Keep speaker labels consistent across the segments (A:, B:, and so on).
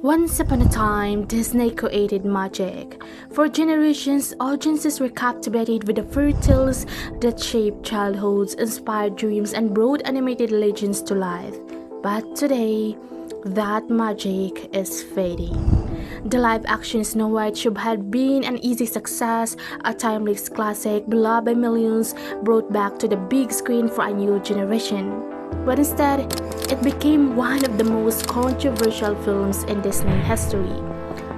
A: Once upon a time, Disney created magic. For generations, audiences were captivated with the fairy tales that shaped childhoods, inspired dreams, and brought animated legends to life. But today, that magic is fading. The live-action Snow White should have been an easy success, a timeless classic beloved by millions, brought back to the big screen for a new generation. But instead, it became one of the most controversial films in Disney history.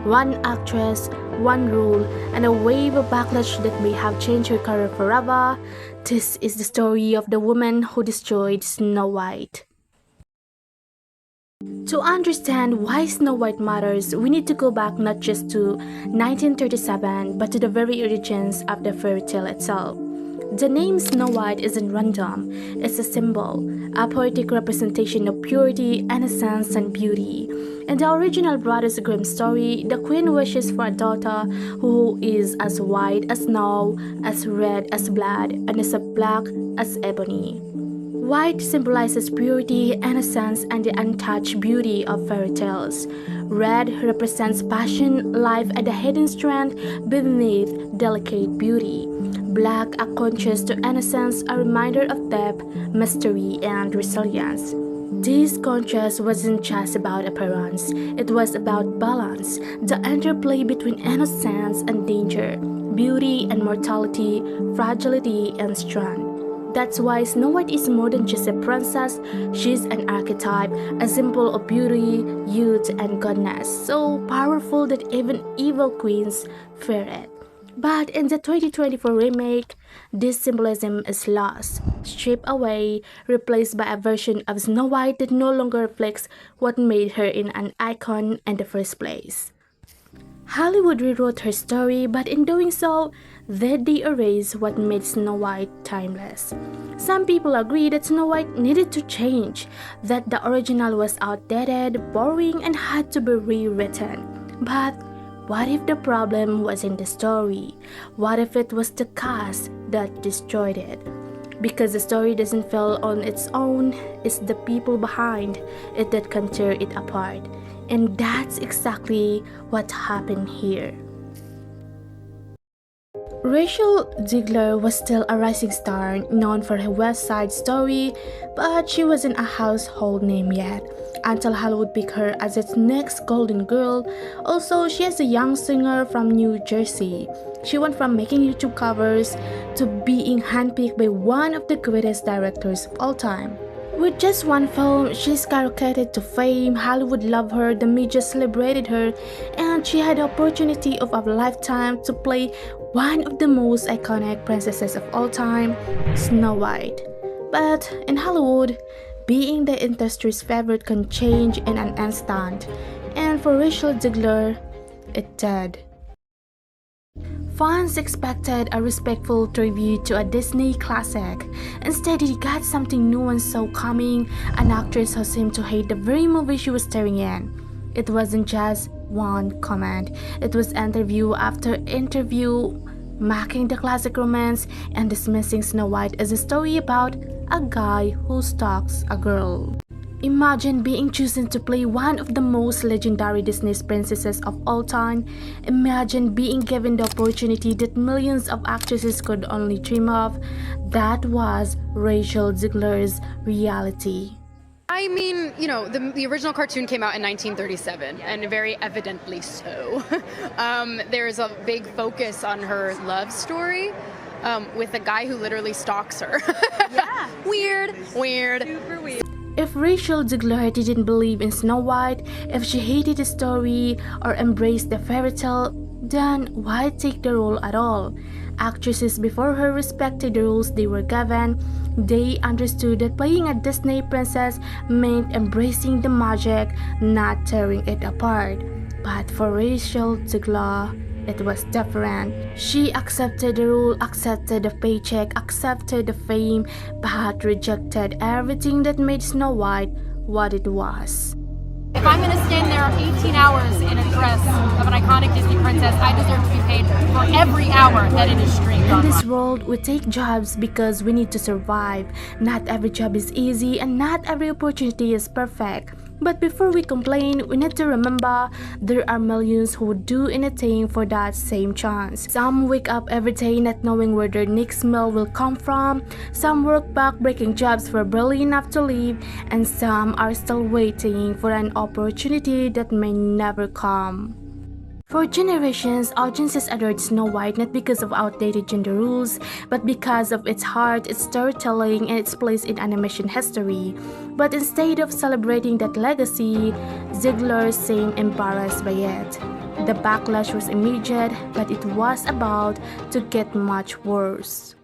A: One actress, one rule, and a wave of backlash that may have changed her career forever. This is the story of the woman who destroyed Snow White. To understand why Snow White matters, we need to go back not just to 1937 but to the very origins of the fairy tale itself. The name Snow White isn't random, it's a symbol, a poetic representation of purity, innocence, and beauty. In the original Brothers Grimm story, the queen wishes for a daughter who is as white as snow, as red as blood, and as black as ebony. White symbolizes purity, innocence, and the untouched beauty of fairy tales. Red represents passion, life, and the hidden strength beneath delicate beauty. Black, a contrast to innocence, a reminder of depth, mystery, and resilience. This contrast wasn't just about appearance, it was about balance, the interplay between innocence and danger, beauty and mortality, fragility and strength. That's why Snow White is more than just a princess, she's an archetype, a symbol of beauty, youth, and goodness, so powerful that even evil queens fear it. But in the 2024 remake, this symbolism is lost, stripped away, replaced by a version of Snow White that no longer reflects what made her an icon in the first place. Hollywood rewrote her story, but in doing so, they erase what made Snow White timeless. Some people agree that Snow White needed to change, that the original was outdated, boring, and had to be rewritten. But what if the problem was in the story? What if it was the cast that destroyed it? Because the story doesn't fail on its own, it's the people behind it that can tear it apart. And that's exactly what happened here. Rachel Zegler was still a rising star, known for her West Side Story, but she wasn't a household name yet, until Hollywood picked her as its next Golden Girl. Also, she is a young singer from New Jersey. She went from making YouTube covers to being handpicked by one of the greatest directors of all time. With just one film, she skyrocketed to fame, Hollywood loved her, the media celebrated her, and she had the opportunity of a lifetime to play one of the most iconic princesses of all time, Snow White. But in Hollywood, being the industry's favorite can change in an instant, and for Rachel Zegler, it did. Fans expected a respectful tribute to a Disney classic. Instead, he got something new and so coming, an actress who seemed to hate the very movie she was starring in. It wasn't just one comment, it was interview after interview, mocking the classic romance and dismissing Snow White as a story about a guy who stalks a girl. Imagine being chosen to play one of the most legendary Disney princesses of all time. Imagine being given the opportunity that millions of actresses could only dream of. That was Rachel Zegler's reality.
B: I mean, you know, the original cartoon came out in 1937, and very evidently so. There's a big focus on her love story with a guy who literally stalks her.
C: Yeah.
B: Weird.
C: Super weird.
A: If Rachel Zegler didn't believe in Snow White, if she hated the story or embraced the fairy tale, then why take the role at all? Actresses before her respected the rules they were given. They understood that playing a Disney princess meant embracing the magic, not tearing it apart. But for Rachel Zegler, it was different. She accepted the rule, accepted the paycheck, accepted the fame, but rejected everything that made Snow White what it was.
C: If I'm going to stand there 18 hours in a dress of an iconic Disney princess, I deserve to be paid for every hour that it is streamed
A: In
C: online.
A: this world, we take jobs because we need to survive. Not every job is easy and not every opportunity is perfect. But before we complain, we need to remember there are millions who would do anything for that same chance. Some wake up every day not knowing where their next meal will come from, some work back-breaking jobs for barely enough to live, and some are still waiting for an opportunity that may never come. For generations, audiences adored Snow White not because of outdated gender rules, but because of its heart, its storytelling, and its place in animation history. But instead of celebrating that legacy, Ziegler seemed embarrassed by it. The backlash was immediate, but it was about to get much worse.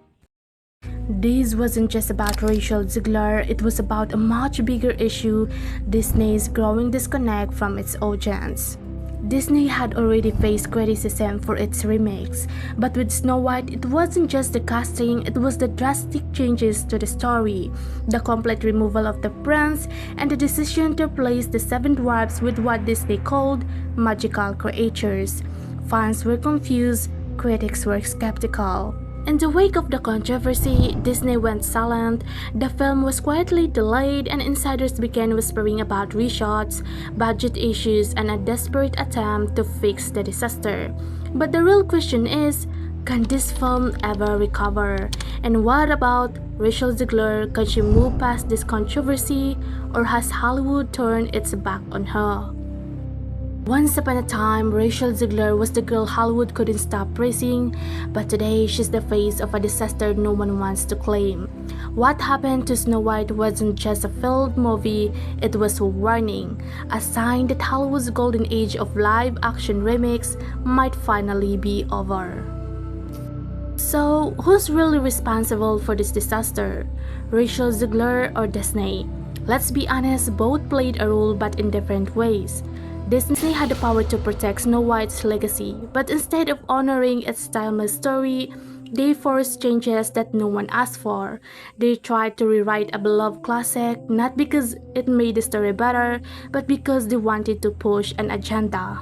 A: This wasn't just about Rachel Ziegler, it was about a much bigger issue: Disney's growing disconnect from its audience. Disney had already faced criticism for its remakes, but with Snow White, it wasn't just the casting, it was the drastic changes to the story, the complete removal of the prince, and the decision to replace the seven dwarfs with what Disney called magical creatures. Fans were confused, critics were skeptical. In the wake of the controversy, Disney went silent, the film was quietly delayed, and insiders began whispering about reshots, budget issues, and a desperate attempt to fix the disaster. But the real question is, can this film ever recover? And what about Rachel Ziegler? Can she move past this controversy, or has Hollywood turned its back on her? Once upon a time, Rachel Ziegler was the girl Hollywood couldn't stop praising, but today she's the face of a disaster no one wants to claim. What happened to Snow White wasn't just a failed movie, it was a warning, a sign that Hollywood's golden age of live-action remakes might finally be over. So, who's really responsible for this disaster? Rachel Ziegler or Disney? Let's be honest, both played a role but in different ways. Disney had the power to protect Snow White's legacy, but instead of honoring its timeless story, they forced changes that no one asked for. They tried to rewrite a beloved classic, not because it made the story better, but because they wanted to push an agenda.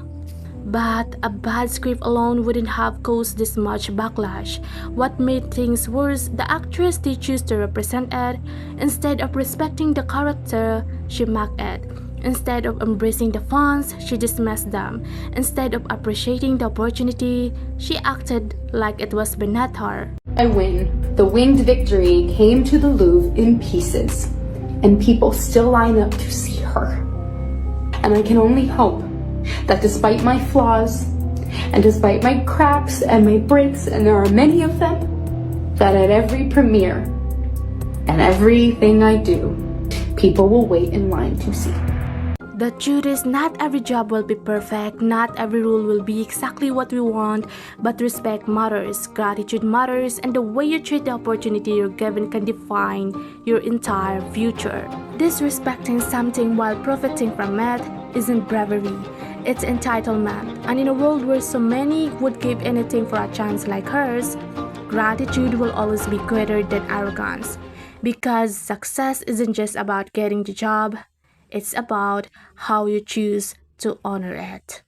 A: But a bad script alone wouldn't have caused this much backlash. What made things worse, the actress they chose to represent it, instead of respecting the character, she mocked it. Instead of embracing the fans, she dismissed them. Instead of appreciating the opportunity, she acted like it was beneath her.
D: I win. The winged victory came to the Louvre in pieces, and people still line up to see her. And I can only hope that despite my flaws, and despite my cracks and my breaks, and there are many of them, that at every premiere and everything I do, people will wait in line to see.
A: The truth is, not every job will be perfect, not every rule will be exactly what we want, but respect matters, gratitude matters, and the way you treat the opportunity you're given can define your entire future. Disrespecting something while profiting from it isn't bravery, it's entitlement. And in a world where so many would give anything for a chance like hers, gratitude will always be greater than arrogance. Because success isn't just about getting the job, it's about how you choose to honor it.